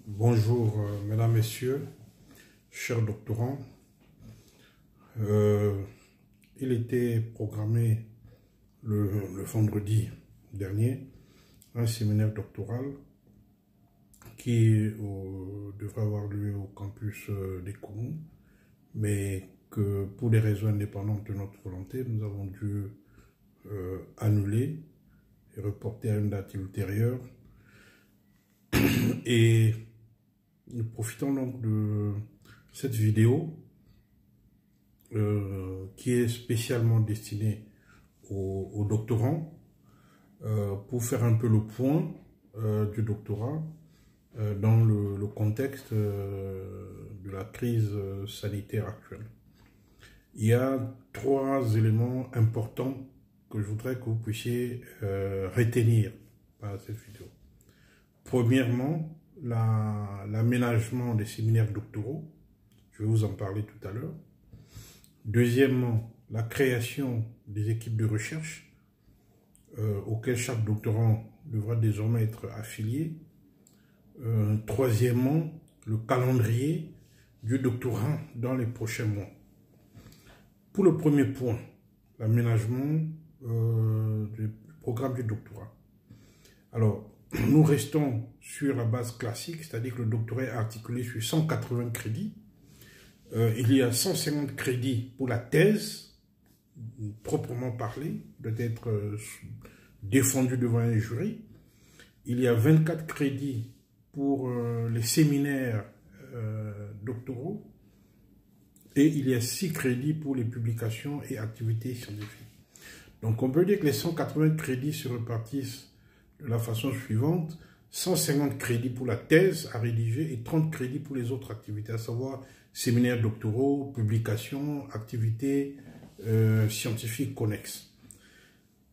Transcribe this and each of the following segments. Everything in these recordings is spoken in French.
Bonjour, mesdames, messieurs, chers doctorants. Il était programmé le vendredi dernier un séminaire doctoral qui devrait avoir lieu au campus des Koumou, mais que pour des raisons indépendantes de notre volonté, nous avons dû annuler et reporter à une date ultérieure. Et nous profitons donc de cette vidéo qui est spécialement destinée aux doctorants pour faire un peu le point du doctorat dans le contexte de la crise sanitaire actuelle. Il y a trois éléments importants que je voudrais que vous puissiez retenir par cette vidéo. Premièrement, l'aménagement des séminaires doctoraux, je vais vous en parler tout à l'heure. Deuxièmement, la création des équipes de recherche auxquelles chaque doctorant devra désormais être affilié. Troisièmement, le calendrier du doctorat dans les prochains mois. Pour le premier point, l'aménagement du programme du doctorat. Alors, nous restons sur la base classique, c'est-à-dire que le doctorat est articulé sur 180 crédits. Il y a 150 crédits pour la thèse, proprement parlée, doit être défendue devant un jury. Il y a 24 crédits pour les séminaires doctoraux. Et il y a 6 crédits pour les publications et activités scientifiques. Donc on peut dire que les 180 crédits se répartissent de la façon suivante: 150 crédits pour la thèse à rédiger et 30 crédits pour les autres activités, à savoir séminaires doctoraux, publications, activités scientifiques connexes.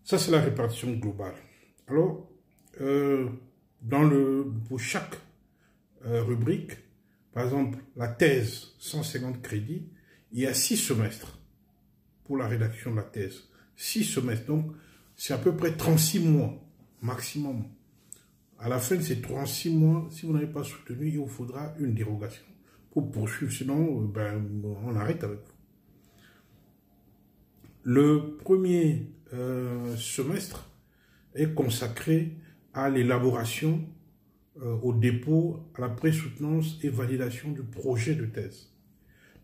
Ça, c'est la répartition globale. Alors, pour chaque rubrique, par exemple, la thèse, 150 crédits, il y a 6 semestres pour la rédaction de la thèse. 6 semestres, donc c'est à peu près 36 mois maximum. À la fin de ces 36 mois, si vous n'avez pas soutenu, il vous faudra une dérogation pour poursuivre, sinon on arrête avec vous. Le premier semestre est consacré à l'élaboration, au dépôt, à la pré-soutenance et validation du projet de thèse.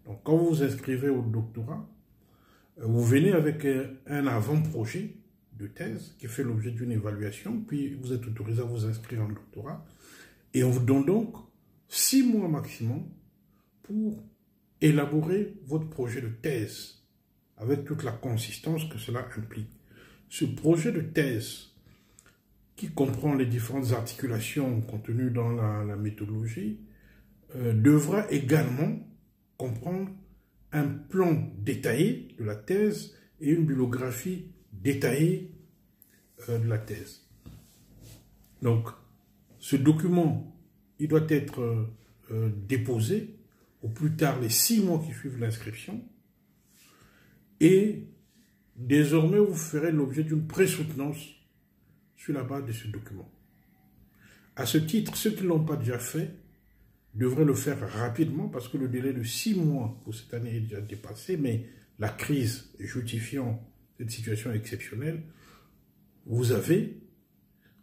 Donc quand vous vous inscrivez au doctorat, vous venez avec un avant-projet de thèse qui fait l'objet d'une évaluation, puis vous êtes autorisé à vous inscrire en doctorat, et on vous donne donc 6 mois maximum pour élaborer votre projet de thèse, avec toute la consistance que cela implique. Ce projet de thèse, qui comprend les différentes articulations contenues dans la méthodologie, devra également comprendre un plan détaillé de la thèse et une bibliographie détaillée de la thèse. Donc, ce document, il doit être déposé au plus tard les 6 mois qui suivent l'inscription, et désormais vous ferez l'objet d'une pré-soutenance sur la base de ce document. À ce titre, ceux qui ne l'ont pas déjà fait devraient le faire rapidement, parce que le délai de 6 mois pour cette année est déjà dépassé, mais la crise justifiant cette situation exceptionnelle, vous avez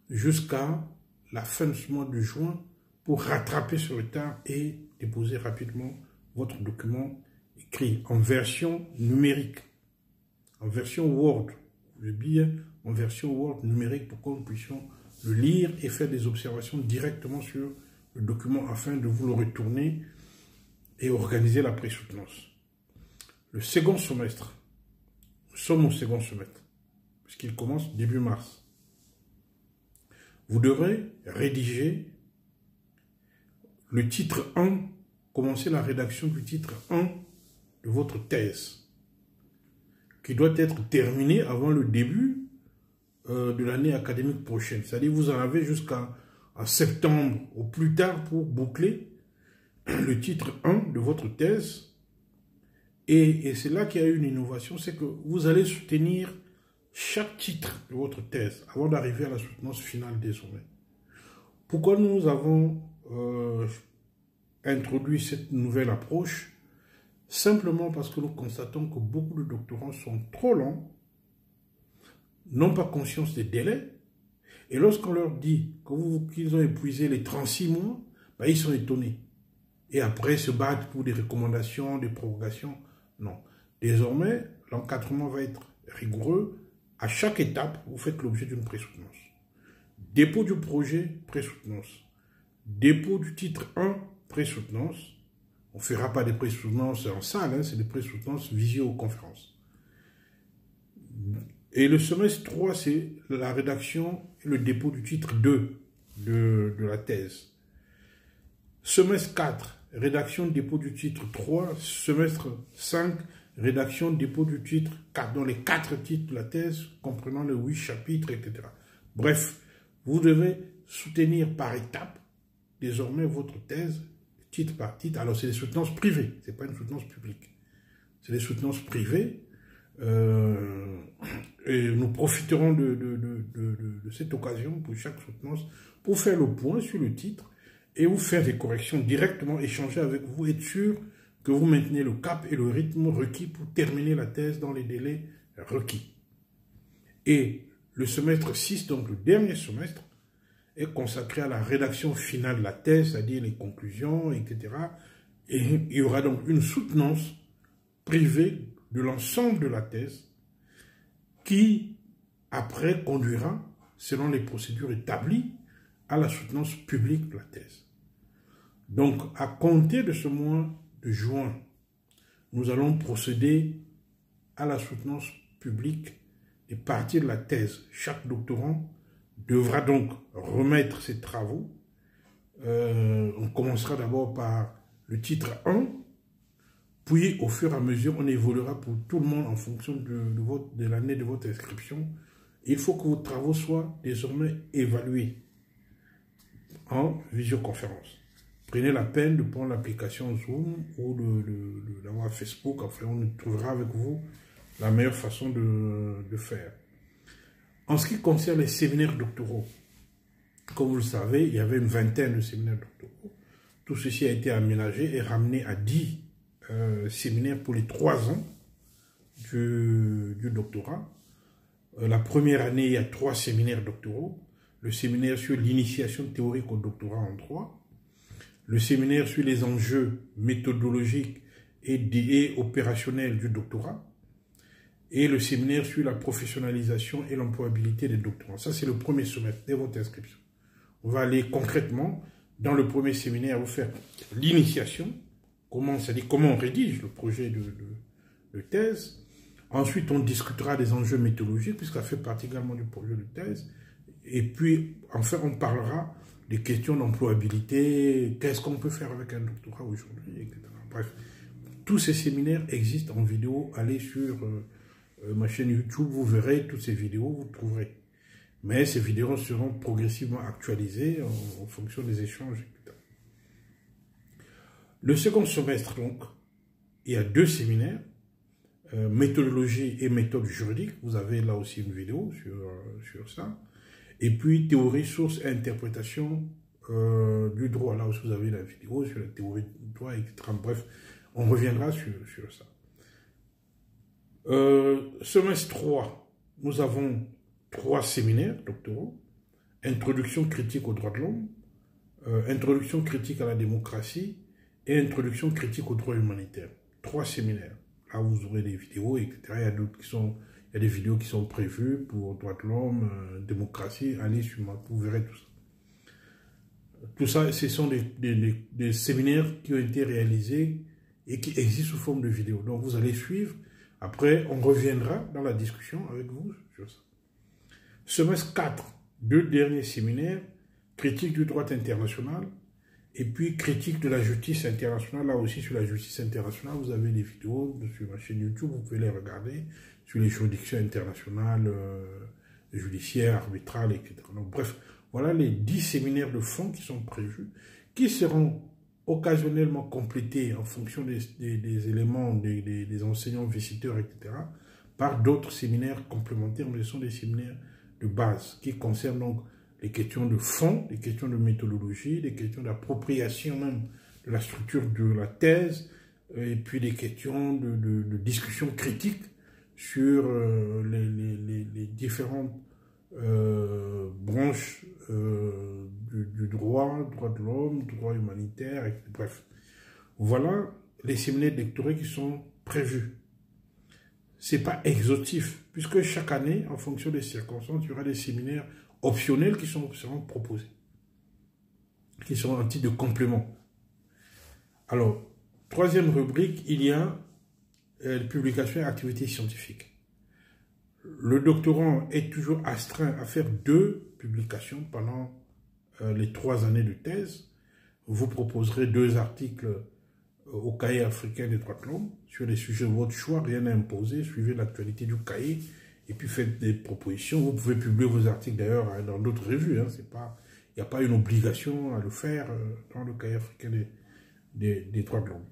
jusqu'à la fin de ce mois de juin pour rattraper ce retard et déposer rapidement votre document écrit en version numérique, en version Word, le billet en version Word numérique, pour que nous puissions le lire et faire des observations directement sur le document afin de vous le retourner et organiser la pré-soutenance. Le second semestre, nous sommes au second semestre, puisqu'il commence début mars. Vous devrez rédiger le titre 1, commencer la rédaction du titre 1 de votre thèse, qui doit être terminé avant le début de l'année académique prochaine. C'est-à-dire vous en avez jusqu'à septembre au plus tard pour boucler le titre 1 de votre thèse. Et c'est là qu'il y a une innovation, c'est que vous allez soutenir chaque titre de votre thèse avant d'arriver à la soutenance finale désormais. Pourquoi nous avons introduit cette nouvelle approche simplement parce que nous constatons que beaucoup de doctorants sont trop longs, n'ont pas conscience des délais, et lorsqu'on leur dit qu'ils ont épuisé les 36 mois, ben, ils sont étonnés. Et après se battent pour des recommandations, des prorogations. Non. Désormais, l'encadrement va être rigoureux. À chaque étape, vous faites l'objet d'une présoutenance. Dépôt du projet, présoutenance. Dépôt du titre 1, présoutenance. On ne fera pas des présoutenances en salle, hein, c'est des présoutenances visioconférences. Et le semestre 3, c'est la rédaction et le dépôt du titre 2 de la thèse. Semestre 4, rédaction, dépôt du titre 3. Semestre 5, rédaction, dépôt du titre 4. Dans les 4 titres de la thèse, comprenant les 8 chapitres, etc. Bref, vous devez soutenir par étape, désormais, votre thèse, titre par titre. Alors, c'est des soutenances privées, ce n'est pas une soutenance publique. C'est des soutenances privées. Et nous profiterons de cette occasion pour chaque soutenance pour faire le point sur le titre et vous faire des corrections directement, échanger avec vous, être sûr que vous maintenez le cap et le rythme requis pour terminer la thèse dans les délais requis. Et le semestre 6, donc le dernier semestre, est consacré à la rédaction finale de la thèse, c'est-à-dire les conclusions, etc. Et il y aura donc une soutenance privée de l'ensemble de la thèse qui, après, conduira, selon les procédures établies, à la soutenance publique de la thèse. Donc, à compter de ce mois de juin, nous allons procéder à la soutenance publique des parties de la thèse. Chaque doctorant devra donc remettre ses travaux. On commencera d'abord par le titre 1, puis au fur et à mesure, on évoluera pour tout le monde en fonction de l'année de votre inscription. Il faut que vos travaux soient désormais évalués en visioconférence. Prenez la peine de prendre l'application Zoom ou d'avoir Facebook. Enfin, on trouvera avec vous la meilleure façon de faire. En ce qui concerne les séminaires doctoraux, comme vous le savez, il y avait une vingtaine de séminaires doctoraux. Tout ceci a été aménagé et ramené à 10 séminaires pour les 3 ans du doctorat. La première année, il y a 3 séminaires doctoraux. Le séminaire sur l'initiation théorique au doctorat en droit. Le séminaire sur les enjeux méthodologiques et opérationnels du doctorat. Et le séminaire sur la professionnalisation et l'employabilité des doctorants. Ça, c'est le premier semestre de votre inscription. On va aller concrètement dans le premier séminaire, vous faire l'initiation. C'est-à-dire comment on rédige le projet de thèse. Ensuite, on discutera des enjeux méthodologiques, puisque ça fait partie également du projet de thèse. Et puis, enfin, on parlera des questions d'employabilité, qu'est-ce qu'on peut faire avec un doctorat aujourd'hui, etc. Bref, tous ces séminaires existent en vidéo. Allez sur ma chaîne YouTube, vous verrez toutes ces vidéos, vous trouverez. Mais ces vidéos seront progressivement actualisées en fonction des échanges, etc. Le second semestre, donc, il y a 2 séminaires, méthodologie et méthode juridique. Vous avez là aussi une vidéo sur ça. Et puis, théorie, source et interprétation du droit. Là aussi, vous avez la vidéo sur la théorie du droit, etc. Bref, on reviendra sur ça. Semestre 3, nous avons 3 séminaires doctoraux. Introduction critique aux droits de l'homme, introduction critique à la démocratie et introduction critique aux droits humanitaires. 3 séminaires. Là, vous aurez des vidéos, etc. Il y a d'autres qui sont... Il y a des vidéos qui sont prévues pour droits de l'homme, démocratie. Allez sur moi, vous verrez tout ça. Tout ça, ce sont des séminaires qui ont été réalisés et qui existent sous forme de vidéos. Donc, vous allez suivre. Après, on reviendra dans la discussion avec vous sur ça. Semestre 4, 2 derniers séminaires, critique du droit international et puis critique de la justice internationale. Là aussi, sur la justice internationale, vous avez des vidéos sur ma chaîne YouTube, vous pouvez les regarder, sur les juridictions internationales, judiciaires, arbitrales, etc. Donc, bref, voilà les 10 séminaires de fond qui sont prévus, qui seront occasionnellement complétés en fonction des éléments des enseignants, visiteurs, etc., par d'autres séminaires complémentaires, mais ce sont des séminaires de base qui concernent donc les questions de fond, les questions de méthodologie, les questions d'appropriation même de la structure de la thèse, et puis des questions de discussion critique sur les différentes branches du droit de l'homme, droit humanitaire, bref. Voilà les séminaires lectoraux qui sont prévus. C'est pas exhaustif, puisque chaque année, en fonction des circonstances, il y aura des séminaires optionnels qui seront proposés, qui seront un titre de complément. Alors, troisième rubrique, il y a publication et activités scientifiques. Le doctorant est toujours astreint à faire 2 publications pendant les 3 années de thèse. Vous proposerez 2 articles au cahier africain des droits de l'homme sur des sujets de votre choix, rien n'est imposé, suivez l'actualité du cahier et puis faites des propositions. Vous pouvez publier vos articles d'ailleurs dans d'autres revues, hein, il n'y a pas une obligation à le faire dans le cahier africain des droits de l'homme.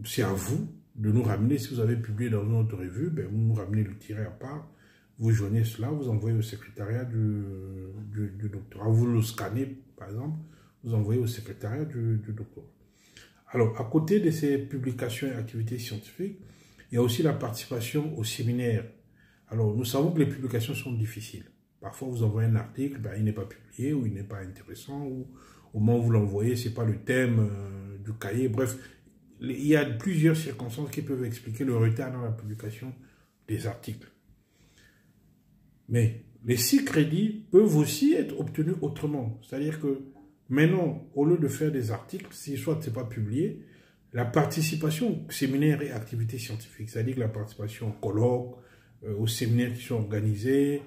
C'est à vous de nous ramener, si vous avez publié dans une autre revue, ben vous nous ramenez le tiret à part, vous joignez cela, vous envoyez au secrétariat du doctorat, vous le scannez par exemple, vous envoyez au secrétariat du doctorat. Alors, à côté de ces publications et activités scientifiques, il y a aussi la participation au séminaire. Alors, nous savons que les publications sont difficiles. Parfois, vous envoyez un article, ben, il n'est pas publié, ou il n'est pas intéressant, ou au moment où vous l'envoyez, ce n'est pas le thème du cahier. Bref, il y a plusieurs circonstances qui peuvent expliquer le retard dans la publication des articles. Mais les 6 crédits peuvent aussi être obtenus autrement. C'est-à-dire que maintenant, au lieu de faire des articles, si soit ce n'est pas publié, la participation au séminaire et activités scientifiques, c'est-à-dire que la participation au colloque, aux séminaires qui sont organisés,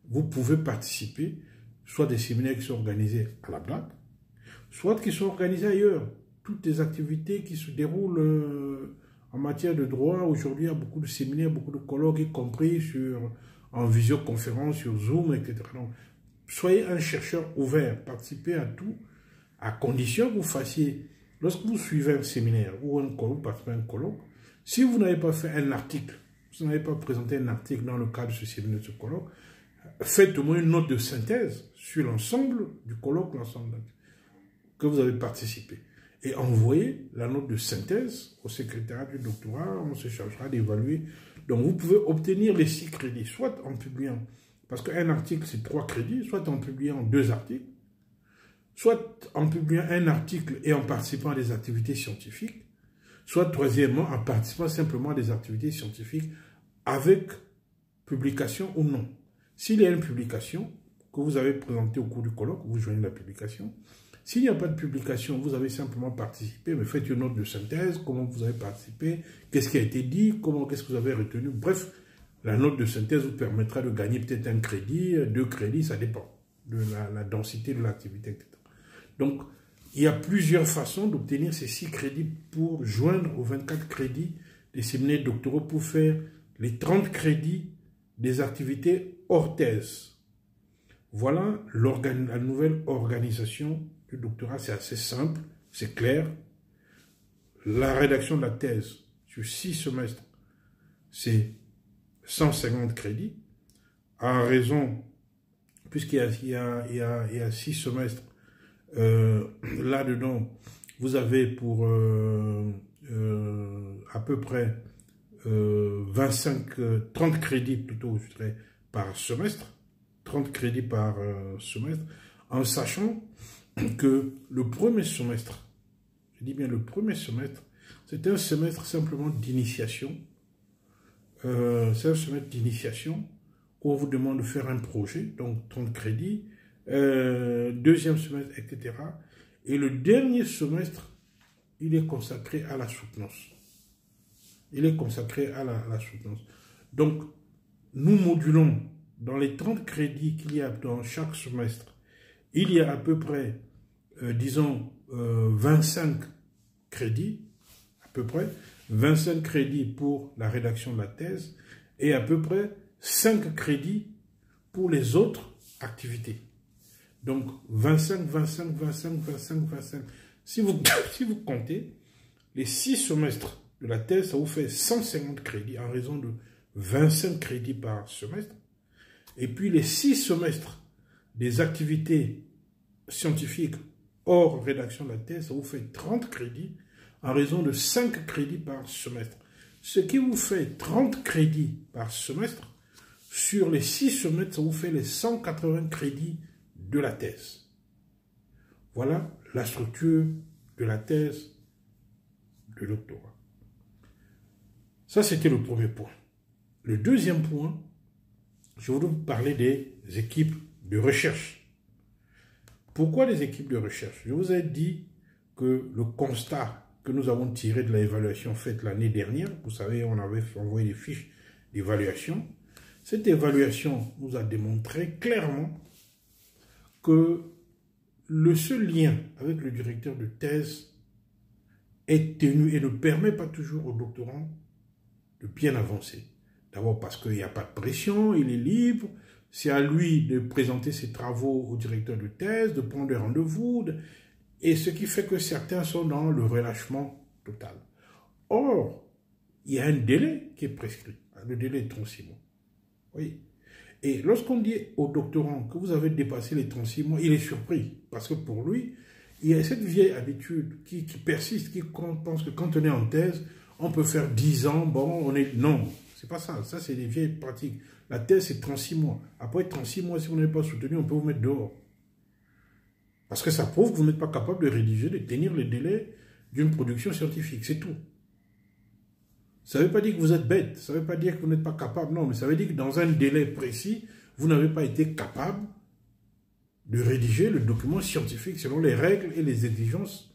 vous pouvez participer, soit des séminaires qui sont organisés à la blague, soit qui sont organisés ailleurs. Toutes les activités qui se déroulent en matière de droit, aujourd'hui il y a beaucoup de séminaires, beaucoup de colloques, y compris en visioconférence, sur Zoom, etc. Donc, soyez un chercheur ouvert, participez à tout, à condition que vous fassiez, lorsque vous suivez un séminaire ou un colloque, vous participez à un colloque, si vous n'avez pas fait un article, si vous n'avez pas présenté un article dans le cadre de ce séminaire, de ce colloque, faites au moins une note de synthèse sur l'ensemble du colloque, l'ensemble que vous avez participé. Et envoyez la note de synthèse au secrétariat du doctorat, on se chargera d'évaluer. Donc vous pouvez obtenir les 6 crédits, soit en publiant, parce qu'un article c'est 3 crédits, soit en publiant 2 articles, soit en publiant un article et en participant à des activités scientifiques, soit troisièmement en participant simplement à des activités scientifiques avec publication ou non. S'il y a une publication que vous avez présentée au cours du colloque, vous joignez la publication. S'il n'y a pas de publication, vous avez simplement participé, mais faites une note de synthèse, comment vous avez participé, qu'est-ce qui a été dit, qu'est-ce que vous avez retenu. Bref, la note de synthèse vous permettra de gagner peut-être 1 crédit, 2 crédits, ça dépend de la densité de l'activité, etc. Donc, il y a plusieurs façons d'obtenir ces 6 crédits pour joindre aux 24 crédits des séminaires doctoraux pour faire les 30 crédits des activités hors thèse. Voilà la nouvelle organisation du doctorat, c'est assez simple, c'est clair. La rédaction de la thèse sur 6 semestres, c'est 150 crédits, à raison, puisqu'il y a 6 semestres, là-dedans, vous avez pour à peu près 30 crédits plutôt, je dirais, par semestre, 30 crédits par semestre, en sachant que le premier semestre, je dis bien le premier semestre, c'est un semestre simplement d'initiation. C'est un semestre d'initiation où on vous demande de faire un projet, donc 30 crédits, deuxième semestre, etc. Et le dernier semestre, il est consacré à la soutenance. Il est consacré à la soutenance. Donc, nous modulons dans les 30 crédits qu'il y a dans chaque semestre, il y a à peu près, disons, 25 crédits, à peu près, 25 crédits pour la rédaction de la thèse et à peu près 5 crédits pour les autres activités. Donc, 25, 25, 25, 25, 25. Si vous comptez, les 6 semestres de la thèse, ça vous fait 150 crédits en raison de 25 crédits par semestre. Et puis, les 6 semestres des activités scientifiques hors rédaction de la thèse, ça vous fait 30 crédits en raison de 5 crédits par semestre. Ce qui vous fait 30 crédits par semestre, sur les 6 semestres, ça vous fait les 180 crédits de la thèse. Voilà la structure de la thèse de doctorat. Ça, c'était le premier point. Le deuxième point, je voudrais vous parler des équipes de recherche. Pourquoi les équipes de recherche? Je vous ai dit que le constat que nous avons tiré de l'évaluation faite l'année dernière, vous savez, on avait envoyé des fiches d'évaluation. Cette évaluation nous a démontré clairement que le seul lien avec le directeur de thèse est ténu et ne permet pas toujours aux doctorants de bien avancer. D'abord parce qu'il n'y a pas de pression, il est libre, c'est à lui de présenter ses travaux au directeur de thèse, de prendre des rendez-vous, et ce qui fait que certains sont dans le relâchement total. Or, il y a un délai qui est prescrit, le délai est 36 mois. Oui. Et lorsqu'on dit au doctorant que vous avez dépassé les 36 mois, il est surpris. Parce que pour lui, il y a cette vieille habitude qui persiste, qui pense que quand on est en thèse, on peut faire 10 ans, bon, on est... Non, c'est pas ça. Ça, c'est des vieilles pratiques. La thèse, c'est 36 mois. Après 36 mois, si vous n'êtes pas soutenu, on peut vous mettre dehors. Parce que ça prouve que vous n'êtes pas capable de rédiger, de tenir les délais d'une production scientifique. C'est tout. Ça ne veut pas dire que vous êtes bête, ça ne veut pas dire que vous n'êtes pas capable, non, mais ça veut dire que dans un délai précis, vous n'avez pas été capable de rédiger le document scientifique selon les règles et les exigences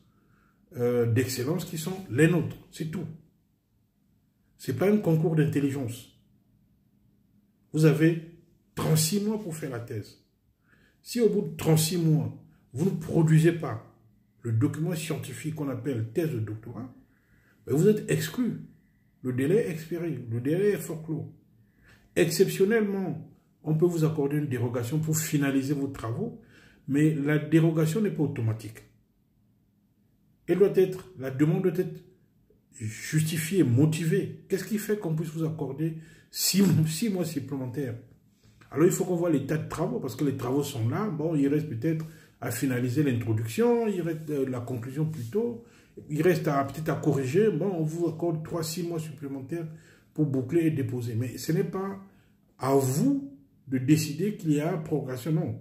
d'excellence qui sont les nôtres, c'est tout. Ce n'est pas un concours d'intelligence. Vous avez 36 mois pour faire la thèse. Si au bout de 36 mois, vous ne produisez pas le document scientifique qu'on appelle thèse de doctorat, vous êtes exclu. Le délai est expiré, le délai est forclos. Exceptionnellement, on peut vous accorder une dérogation pour finaliser vos travaux, mais la dérogation n'est pas automatique. La demande doit être justifiée, motivée. Qu'est-ce qui fait qu'on puisse vous accorder 6 mois supplémentaires? Alors il faut qu'on voit l'état de travaux, parce que les travaux sont là. Bon, il reste peut-être à finaliser l'introduction, il reste la conclusion plutôt. Il reste peut-être à corriger. Bon, on vous accorde 3-6 mois supplémentaires pour boucler et déposer. Mais ce n'est pas à vous de décider qu'il y a progression, non.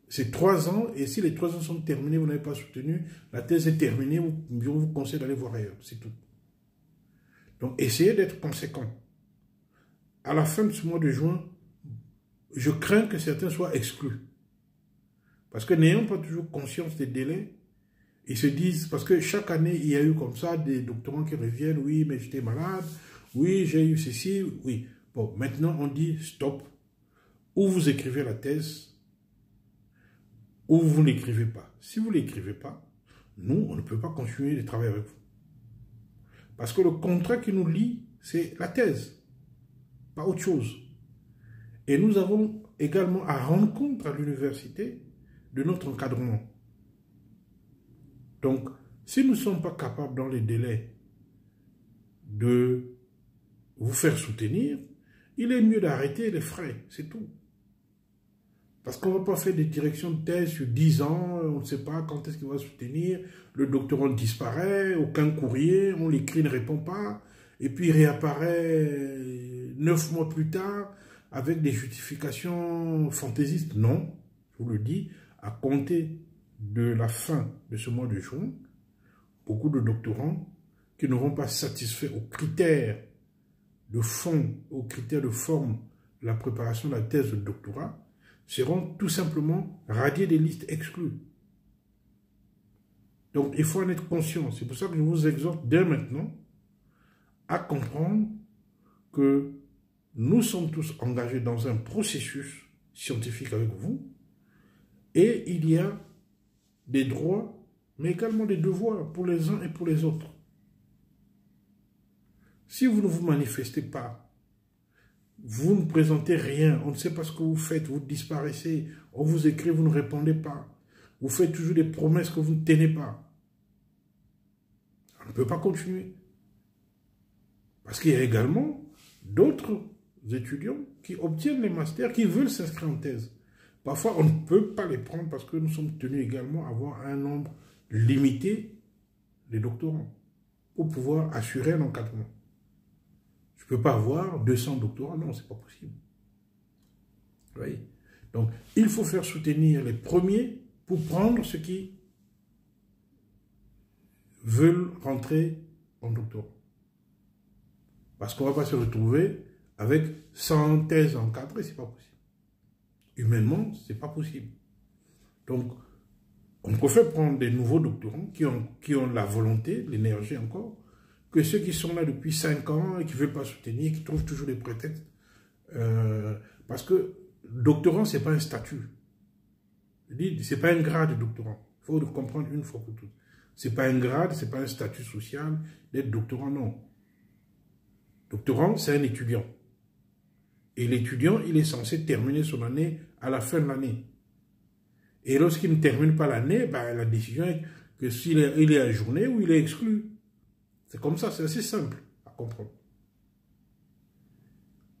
C'est 3 ans, et si les 3 ans sont terminés, vous n'avez pas soutenu, la thèse est terminée, je vous conseille d'aller voir ailleurs, c'est tout. Donc, essayez d'être conséquent. À la fin de ce mois de juin, je crains que certains soient exclus. Parce que n'ayant pas toujours conscience des délais, ils se disent, parce que chaque année, il y a eu comme ça des doctorants qui reviennent, oui, mais j'étais malade, oui, j'ai eu ceci, oui. Bon, maintenant, on dit stop. Ou vous écrivez la thèse, ou vous ne l'écrivez pas. Si vous ne l'écrivez pas, nous, on ne peut pas continuer de travailler avec vous. Parce que le contrat qui nous lie, c'est la thèse, pas autre chose. Et nous avons également à rendre compte à l'université de notre encadrement. Donc, si nous ne sommes pas capables dans les délais de vous faire soutenir, il est mieux d'arrêter les frais, c'est tout. Parce qu'on ne va pas faire des directions de thèse sur 10 ans, on ne sait pas quand est-ce qu'il va soutenir, le doctorant disparaît, aucun courrier, on l'écrit, ne répond pas, et puis il réapparaît 9 mois plus tard avec des justifications fantaisistes. Non, je vous le dis, à compter de la fin de ce mois de juin, beaucoup de doctorants qui n'auront pas satisfait aux critères de fond, aux critères de forme de la préparation de la thèse de doctorat, seront tout simplement radiés des listes exclues. Donc, il faut en être conscient. C'est pour ça que je vous exhorte dès maintenant à comprendre que nous sommes tous engagés dans un processus scientifique avec vous et il y a des droits, mais également des devoirs pour les uns et pour les autres. Si vous ne vous manifestez pas, vous ne présentez rien, on ne sait pas ce que vous faites, vous disparaissez, on vous écrit, vous ne répondez pas, vous faites toujours des promesses que vous ne tenez pas. On ne peut pas continuer. Parce qu'il y a également d'autres étudiants qui obtiennent les masters, qui veulent s'inscrire en thèse. Parfois, on ne peut pas les prendre parce que nous sommes tenus également à avoir un nombre limité de doctorants pour pouvoir assurer un encadrement. Je ne peux pas avoir 200 doctorants, non, ce n'est pas possible. Vous voyez? Donc, il faut faire soutenir les premiers pour prendre ceux qui veulent rentrer en doctorat. Parce qu'on ne va pas se retrouver avec 100 thèses encadrées, ce n'est pas possible. Humainement, ce n'est pas possible. Donc, on préfère prendre des nouveaux doctorants qui ont la volonté, l'énergie encore, que ceux qui sont là depuis 5 ans et qui ne veulent pas soutenir, qui trouvent toujours des prétextes. Parce que doctorant, ce n'est pas un statut. Je dis, ce n'est pas un grade de doctorant. Il faut le comprendre une fois pour toutes. Ce n'est pas un grade, ce n'est pas un statut social d'être doctorant, non. Doctorant, c'est un étudiant. Et l'étudiant, il est censé terminer son année à la fin de l'année. Et lorsqu'il ne termine pas l'année, ben, la décision est que s'il est ajourné ou il est exclu. C'est comme ça, c'est assez simple à comprendre.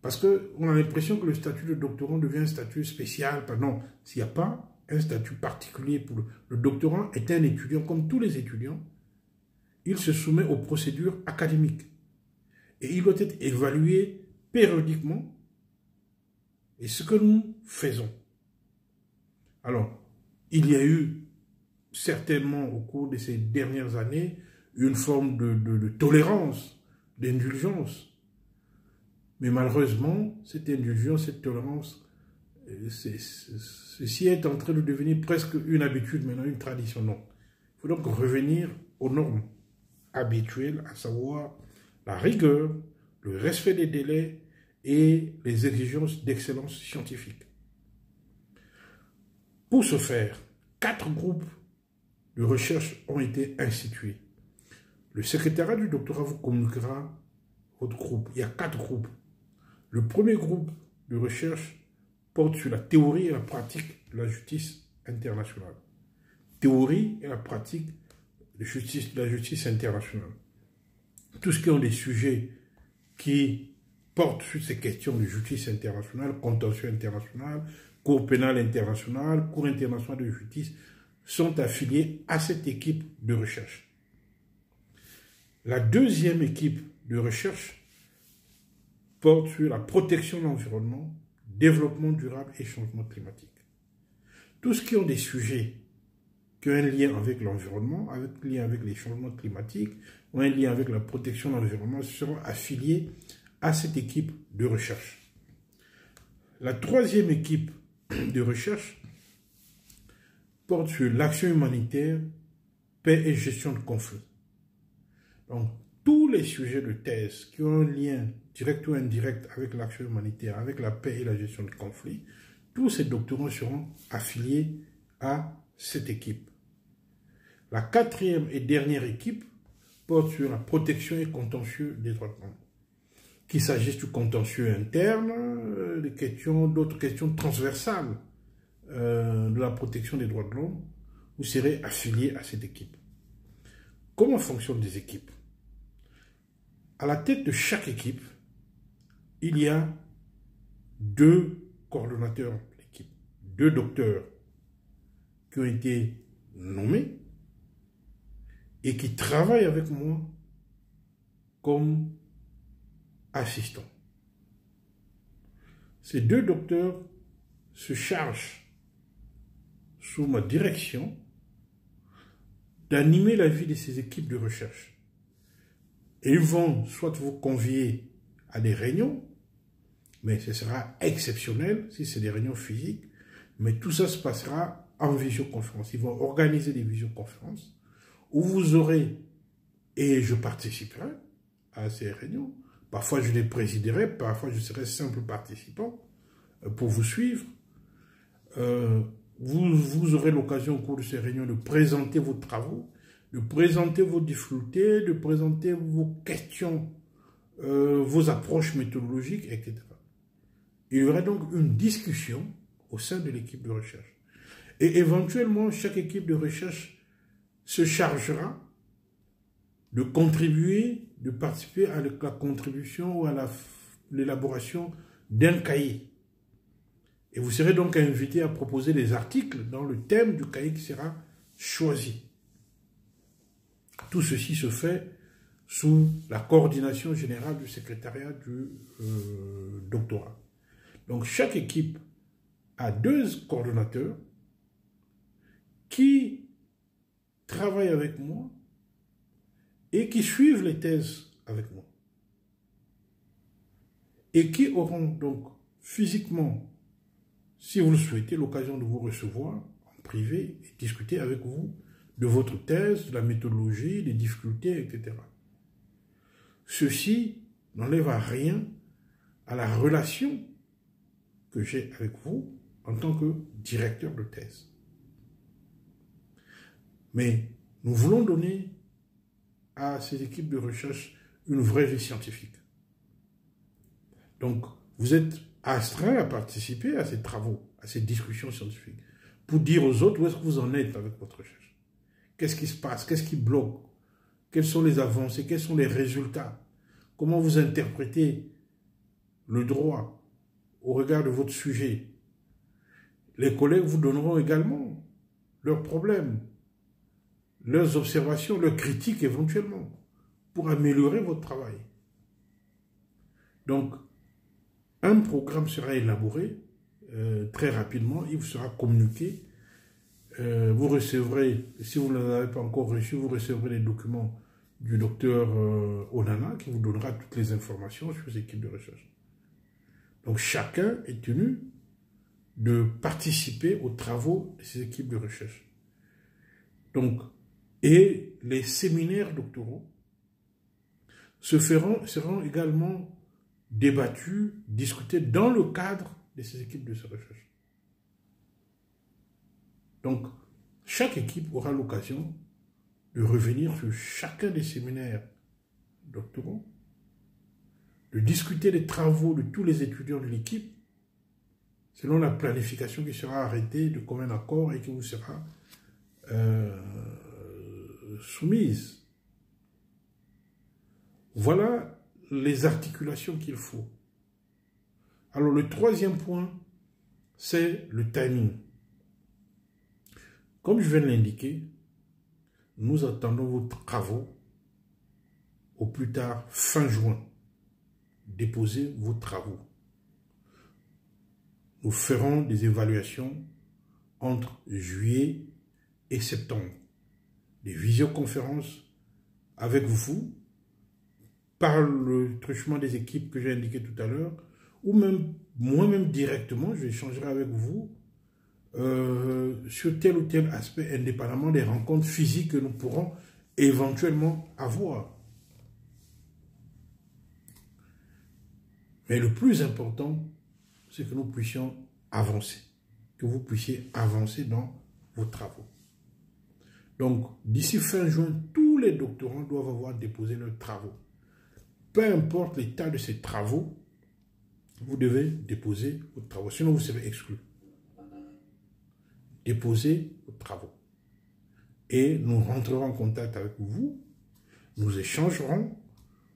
Parce qu'on a l'impression que le statut de doctorant devient un statut spécial. Non, s'il n'y a pas un statut particulier pour le doctorant est un étudiant comme tous les étudiants. Il se soumet aux procédures académiques. Et il doit être évalué périodiquement. Et ce que nous faisons. Alors, il y a eu certainement au cours de ces dernières années une forme de tolérance, d'indulgence. Mais malheureusement, cette indulgence, cette tolérance, ceci est en train de devenir presque une habitude, maintenant une tradition. Non. Il faut donc revenir aux normes habituelles, à savoir la rigueur, le respect des délais et les exigences d'excellence scientifique. Pour ce faire, 4 groupes de recherche ont été institués. Le secrétariat du doctorat vous communiquera votre groupe. Il y a 4 groupes. Le premier groupe de recherche porte sur la théorie et la pratique de la justice internationale. Théorie et la pratique de la justice internationale. Tout ce qui ont des sujets qui portent sur ces questions de justice internationale, contentieux international, Cour pénale internationale, Cour internationale de justice, sont affiliés à cette équipe de recherche. La deuxième équipe de recherche porte sur la protection de l'environnement, développement durable et changement climatique. Tout ce qui ont des sujets qui ont un lien avec l'environnement, un lien avec les changements climatiques, ou un lien avec la protection de l'environnement, seront affiliés à cette équipe de recherche. La troisième équipe de recherche porte sur l'action humanitaire, paix et gestion de conflits. Donc, tous les sujets de thèse qui ont un lien direct ou indirect avec l'action humanitaire, avec la paix et la gestion de conflits, tous ces doctorants seront affiliés à cette équipe. La quatrième et dernière équipe porte sur la protection et contentieux des droits de l'homme. Qu'il s'agisse du contentieux interne, d'autres questions transversales de la protection des droits de l'homme, vous serez affilié à cette équipe. Comment fonctionnent les équipes? À la tête de chaque équipe, il y a 2 coordonnateurs d'équipe, 2 docteurs qui ont été nommés et qui travaillent avec moi comme assistants. Ces 2 docteurs se chargent, sous ma direction, d'animer la vie de ces équipes de recherche. Et ils vont soit vous convier à des réunions, mais ce sera exceptionnel si c'est des réunions physiques, mais tout ça se passera en visioconférence. Ils vont organiser des visioconférences où vous aurez, et je participerai à ces réunions, parfois je les présiderai, parfois je serai simple participant pour vous suivre. Vous aurez l'occasion au cours de ces réunions de présenter vos travaux, de présenter vos difficultés, de présenter vos questions, vos approches méthodologiques, etc. Il y aura donc une discussion au sein de l'équipe de recherche. Et éventuellement, chaque équipe de recherche se chargera de contribuer, de participer à la contribution ou à l'élaboration d'un cahier. Et vous serez donc invité à proposer des articles dans le thème du cahier qui sera choisi. Tout ceci se fait sous la coordination générale du secrétariat du doctorat. Donc chaque équipe a 2 coordonnateurs qui travaillent avec moi et qui suivent les thèses avec moi. Et qui auront donc physiquement, si vous le souhaitez, l'occasion de vous recevoir en privé et discuter avec vous de votre thèse, de la méthodologie, des difficultés, etc. Ceci n'enlève à rien à la relation que j'ai avec vous en tant que directeur de thèse. Mais nous voulons donner à ces équipes de recherche une vraie vie scientifique. Donc, vous êtes astreints à participer à ces travaux, à ces discussions scientifiques, pour dire aux autres où est-ce que vous en êtes avec votre recherche. Qu'est-ce qui se passe? Qu'est-ce qui bloque? Quelles sont les avancées? Quels sont les résultats? Comment vous interprétez le droit au regard de votre sujet? Les collègues vous donneront également leurs problèmes, leurs observations, leurs critiques éventuellement, pour améliorer votre travail. Donc, un programme sera élaboré très rapidement, il vous sera communiqué. Vous recevrez, si vous ne l'avez pas encore reçu, vous recevrez les documents du docteur Onana qui vous donnera toutes les informations sur les équipes de recherche. Donc chacun est tenu de participer aux travaux de ces équipes de recherche. Donc, et les séminaires doctoraux seront également débattus, discutés dans le cadre de ces équipes de recherche. Donc, chaque équipe aura l'occasion de revenir sur chacun des séminaires doctoraux, de discuter des travaux de tous les étudiants de l'équipe, selon la planification qui sera arrêtée de commun accord et qui vous sera soumise. Voilà les articulations qu'il faut. Alors le troisième point, c'est le timing. Comme je viens de l'indiquer, nous attendons vos travaux au plus tard fin juin. Déposez vos travaux. Nous ferons des évaluations entre juillet et septembre. Des visioconférences avec vous, par le truchement des équipes que j'ai indiqué tout à l'heure, ou même moi-même directement, j'échangerai avec vous sur tel ou tel aspect, indépendamment des rencontres physiques que nous pourrons éventuellement avoir. Mais le plus important, c'est que nous puissions avancer, que vous puissiez avancer dans vos travaux. Donc, d'ici fin juin, tous les doctorants doivent avoir déposé leurs travaux. Peu importe l'état de ces travaux, vous devez déposer vos travaux, sinon vous serez exclu. Déposez vos travaux. Et nous rentrerons en contact avec vous, nous échangerons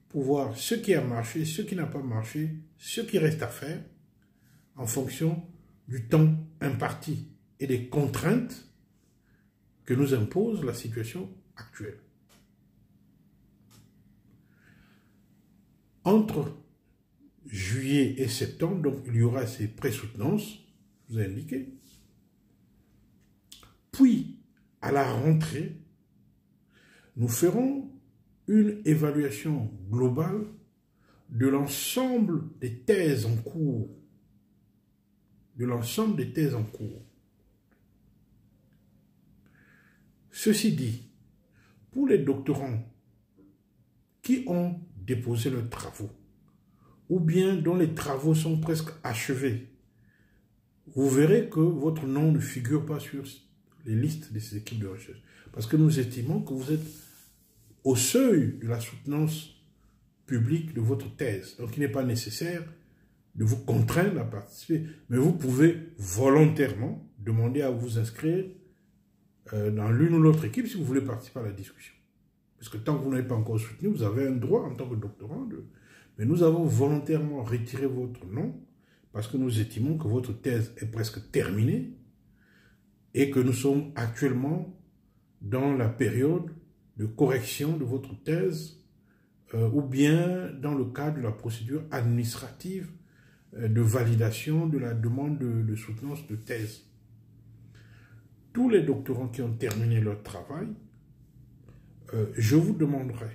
pour voir ce qui a marché, ce qui n'a pas marché, ce qui reste à faire, en fonction du temps imparti et des contraintes que nous impose la situation actuelle. Entre juillet et septembre, donc il y aura ces pré-soutenances, je vous ai indiqué. Puis, à la rentrée, nous ferons une évaluation globale de l'ensemble des thèses en cours. Ceci dit, pour les doctorants qui ont déposé leurs travaux, ou bien dont les travaux sont presque achevés, vous verrez que votre nom ne figure pas sur les listes de ces équipes de recherche. Parce que nous estimons que vous êtes au seuil de la soutenance publique de votre thèse. Donc il n'est pas nécessaire de vous contraindre à participer, mais vous pouvez volontairement demander à vous inscrire dans l'une ou l'autre équipe si vous voulez participer à la discussion. Parce que tant que vous n'avez pas encore soutenu, vous avez un droit en tant que doctorant. Mais nous avons volontairement retiré votre nom parce que nous estimons que votre thèse est presque terminée et que nous sommes actuellement dans la période de correction de votre thèse ou bien dans le cadre de la procédure administrative de validation de la demande de soutenance de thèse. Tous les doctorants qui ont terminé leur travail, je vous demanderai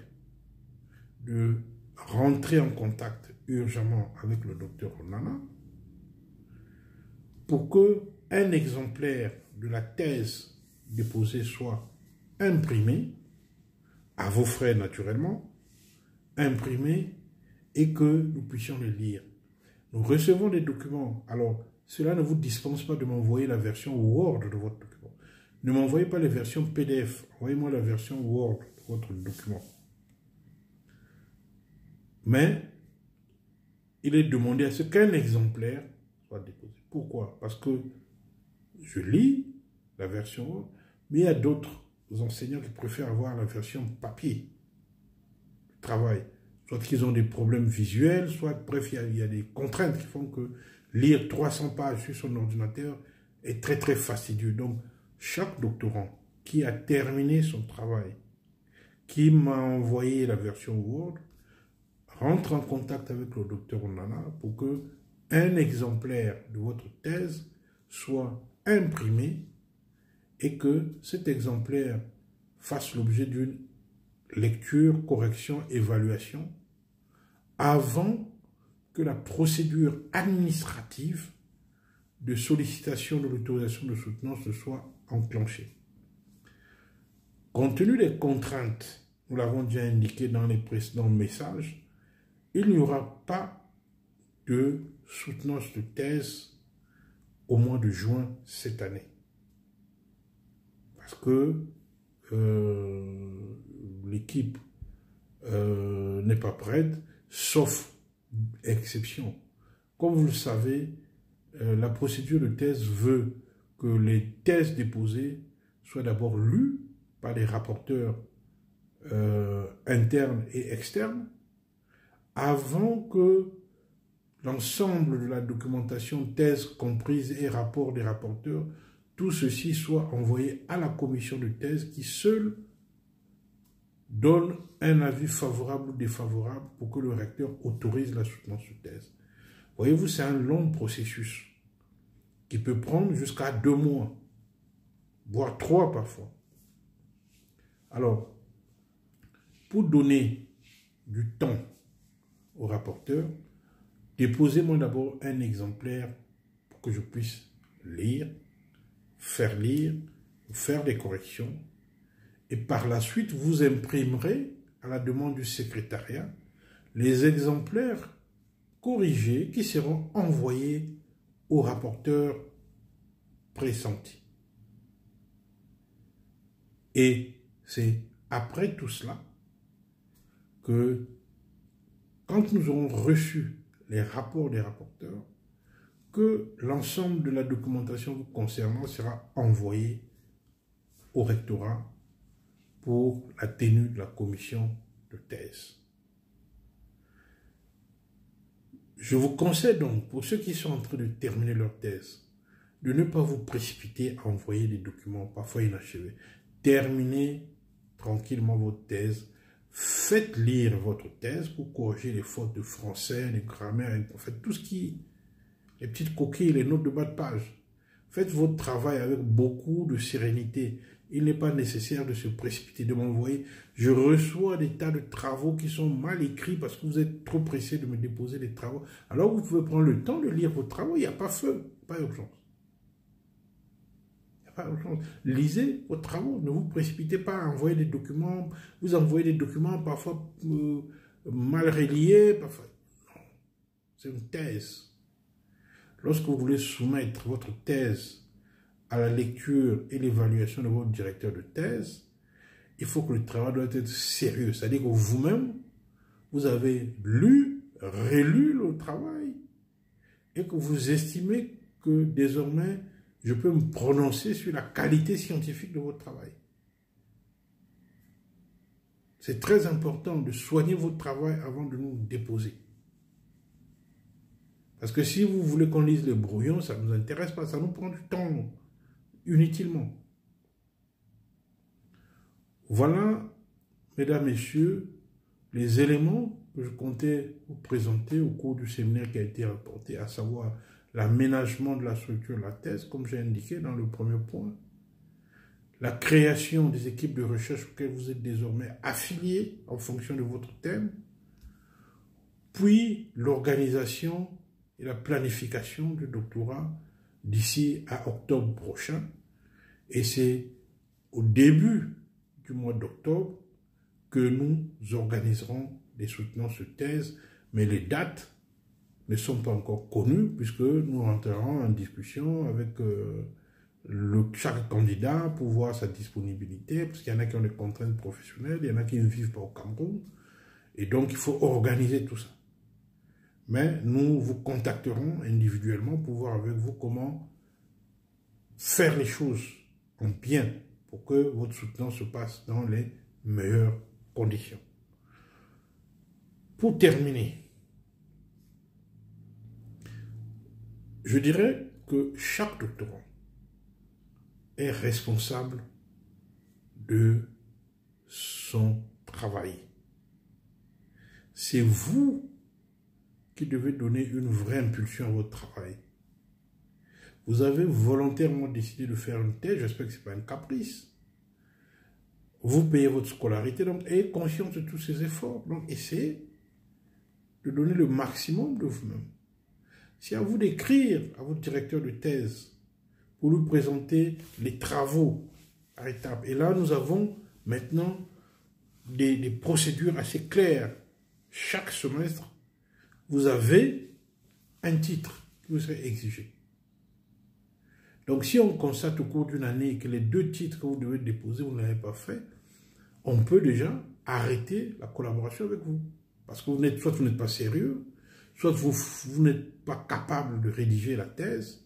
de rentrer en contact urgemment avec le docteur Onana pour qu'un exemplaire de la thèse déposée soit imprimé, à vos frais naturellement, imprimé et que nous puissions le lire. Nous recevons des documents. Alors, cela ne vous dispense pas de m'envoyer la version Word de votre document. Ne m'envoyez pas les versions PDF. Envoyez-moi la version Word de votre document. Mais, il est demandé à ce qu'un exemplaire soit déposé. Pourquoi? Parce que je lis la version Word, mais il y a d'autres enseignants qui préfèrent avoir la version papier du travail. Soit qu'ils ont des problèmes visuels, soit, bref, il y a des contraintes qui font que lire 300 pages sur son ordinateur est très, très fastidieux. Donc, chaque doctorant qui a terminé son travail, qui m'a envoyé la version Word, rentre en contact avec le docteur Onana pour que un exemplaire de votre thèse soit imprimé et que cet exemplaire fasse l'objet d'une lecture, correction, évaluation avant que la procédure administrative de sollicitation de l'autorisation de soutenance ne soit enclenchée. Compte tenu des contraintes, nous l'avons déjà indiqué dans les précédents messages, il n'y aura pas de soutenance de thèse au mois de juin cette année. Parce que l'équipe n'est pas prête, sauf exception. Comme vous le savez, la procédure de thèse veut que les thèses déposées soient d'abord lues par les rapporteurs internes et externes avant que l'ensemble de la documentation, thèse comprise et rapport des rapporteurs, tout ceci soit envoyé à la commission de thèse qui seule donne un avis favorable ou défavorable pour que le recteur autorise la soutenance de thèse. Voyez-vous, c'est un long processus qui peut prendre jusqu'à 2 mois, voire 3 parfois. Alors, pour donner du temps au rapporteur, déposez-moi d'abord un exemplaire pour que je puisse lire, faire des corrections, et par la suite, vous imprimerez, à la demande du secrétariat, les exemplaires corrigés qui seront envoyés au rapporteur pressenti. Et c'est après tout cela que, quand nous aurons reçu les rapports des rapporteurs, que l'ensemble de la documentation vous concernant sera envoyée au rectorat pour la tenue de la commission de thèse. Je vous conseille donc, pour ceux qui sont en train de terminer leur thèse, de ne pas vous précipiter à envoyer des documents parfois inachevés. Terminez tranquillement votre thèse. Faites lire votre thèse pour corriger les fautes de français, de grammaire, en fait, tout ce qui... les petites coquilles, les notes de bas de page. Faites votre travail avec beaucoup de sérénité. Il n'est pas nécessaire de se précipiter, de m'envoyer. Je reçois des tas de travaux qui sont mal écrits parce que vous êtes trop pressé de me déposer des travaux. Alors vous pouvez prendre le temps de lire vos travaux. Il n'y a pas feu, pas urgence. Il n'y a pas urgence. Lisez vos travaux. Ne vous précipitez pas à envoyer des documents. Vous envoyez des documents parfois mal reliés. Parfois... Non, c'est une thèse. Lorsque vous voulez soumettre votre thèse à la lecture et l'évaluation de votre directeur de thèse, il faut que le travail doit être sérieux. C'est-à-dire que vous-même, vous avez lu, relu le travail et que vous estimez que désormais, je peux me prononcer sur la qualité scientifique de votre travail. C'est très important de soigner votre travail avant de nous déposer. Parce que si vous voulez qu'on lise les brouillons, ça ne nous intéresse pas, ça nous prend du temps, inutilement. Voilà, mesdames, messieurs, les éléments que je comptais vous présenter au cours du séminaire qui a été rapporté, à savoir l'aménagement de la structure de la thèse, comme j'ai indiqué dans le premier point, la création des équipes de recherche auxquelles vous êtes désormais affiliés en fonction de votre thème, puis l'organisation et la planification du doctorat d'ici à octobre prochain. Et c'est au début du mois d'octobre que nous organiserons des soutenances de thèse, mais les dates ne sont pas encore connues puisque nous rentrerons en discussion avec chaque candidat pour voir sa disponibilité, parce qu'il y en a qui ont des contraintes professionnelles, il y en a qui ne vivent pas au Cameroun, et donc il faut organiser tout ça. Mais nous vous contacterons individuellement pour voir avec vous comment faire les choses en bien pour que votre soutenance se passe dans les meilleures conditions. Pour terminer, je dirais que chaque doctorant est responsable de son travail. C'est vous qui devez donner une vraie impulsion à votre travail. Vous avez volontairement décidé de faire une thèse, j'espère que ce n'est pas un caprice. Vous payez votre scolarité, donc ayez conscience de tous ces efforts. Donc essayez de donner le maximum de vous-même. C'est à vous d'écrire à votre directeur de thèse pour lui présenter les travaux à étapes. Et là, nous avons maintenant des procédures assez claires. Chaque semestre, vous avez un titre qui vous est exigé. Donc, si on constate au cours d'une année que les 2 titres que vous devez déposer, vous ne l'avez pas fait, on peut déjà arrêter la collaboration avec vous. Parce que soit vous n'êtes pas sérieux, soit vous n'êtes pas capable de rédiger la thèse,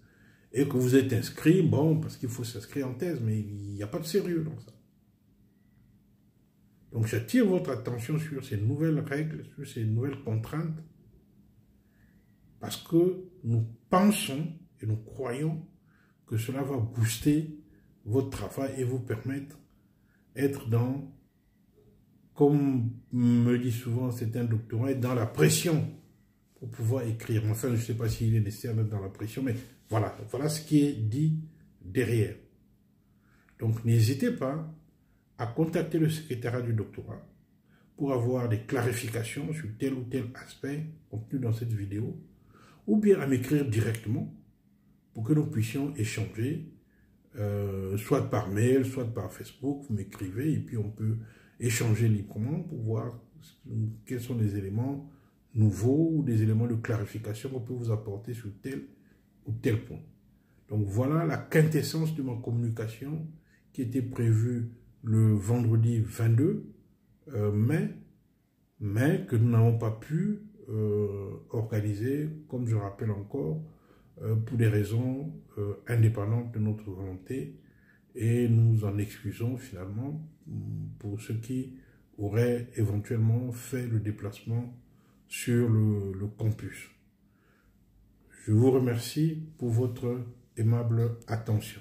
et que vous êtes inscrit, bon, parce qu'il faut s'inscrire en thèse, mais il n'y a pas de sérieux dans ça. Donc, j'attire votre attention sur ces nouvelles règles, sur ces nouvelles contraintes, parce que nous pensons et nous croyons que cela va booster votre travail et vous permettre d'être dans, comme me dit souvent certains doctorants, être dans la pression pour pouvoir écrire. Enfin, je ne sais pas s'il est nécessaire d'être dans la pression, mais voilà ce qui est dit derrière. Donc, n'hésitez pas à contacter le secrétariat du doctorat pour avoir des clarifications sur tel ou tel aspect contenu dans cette vidéo, ou bien à m'écrire directement pour que nous puissions échanger, soit par mail, soit par Facebook. Vous m'écrivez et puis on peut échanger librement pour voir quels sont les éléments nouveaux ou des éléments de clarification qu'on peut vous apporter sur tel ou tel point. Donc voilà la quintessence de ma communication qui était prévue le vendredi 22 mai, mais que nous n'avons pas pu organiser, comme je rappelle encore, pour des raisons indépendantes de notre volonté, et nous en excusons finalement pour ceux qui auraient éventuellement fait le déplacement sur le campus. Je vous remercie pour votre aimable attention.